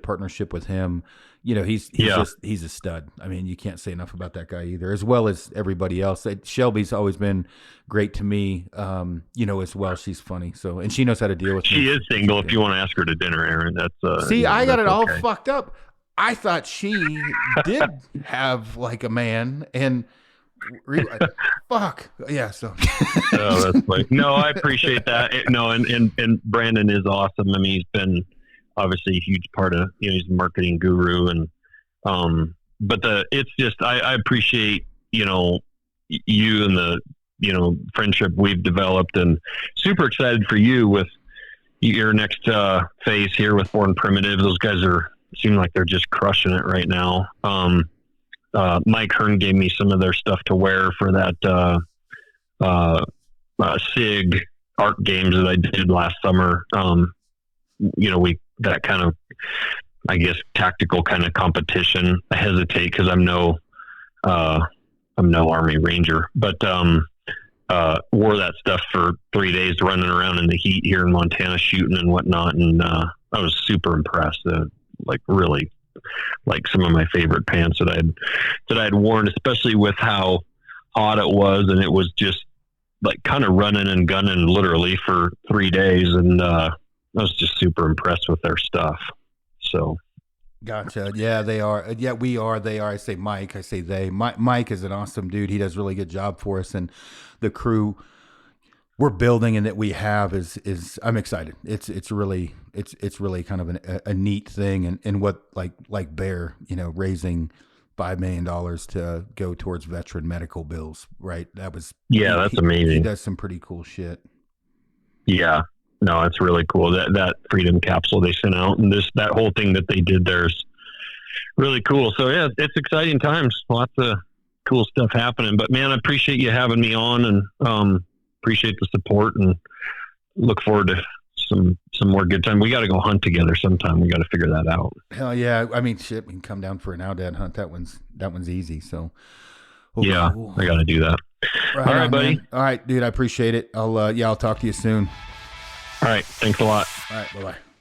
partnership with him, he's a stud. I mean, you can't say enough about that guy either, as well as everybody else. Shelby's always been great to me, as well. She's funny. So, and she knows how to deal with me. She is single. If you want to ask her to dinner, Aaron, that's, see, I got it all fucked up. I thought she did have like a man, and fuck yeah. So oh, that's funny. No, I appreciate that. And Brandon is awesome. I mean, he's been obviously a huge part of, he's a marketing guru, and but it's just I appreciate you and the friendship we've developed, and super excited for you with your next phase here with Born Primitive. Those guys seem like they're just crushing it right now. Mike Hearn gave me some of their stuff to wear for that SIG art games that I did last summer. That kind of, I guess, tactical kind of competition. I hesitate because I'm no Army Ranger, but wore that stuff for 3 days running around in the heat here in Montana shooting and whatnot, and I was super impressed. like really like some of my favorite pants that I'd worn, especially with how hot it was, and it was just like kind of running and gunning literally for 3 days, and I was just super impressed with their stuff. So. Gotcha. Yeah, they are. Yeah, we are. They are. I say Mike. I say they. Mike is an awesome dude. He does a really good job for us, and the crew we're building and that we have is I'm excited. It's really kind of a neat thing, and what like Bear, raising $5 million to go towards veteran medical bills. Right. That was that's amazing. He does some pretty cool shit. Yeah. No, it's really cool. That freedom capsule they sent out, and that whole thing that they did there is really cool. So yeah, it's exciting times. Lots of cool stuff happening. But man, I appreciate you having me on, and appreciate the support, and look forward to some more good time. We got to go hunt together sometime. We got to figure that out. Hell yeah! I mean, shit, we can come down for an Outdad hunt. That one's easy. So yeah, cool. I got to do that. All right, buddy. Man. All right, dude. I appreciate it. I'll talk to you soon. All right. Thanks a lot. All right. Bye-bye.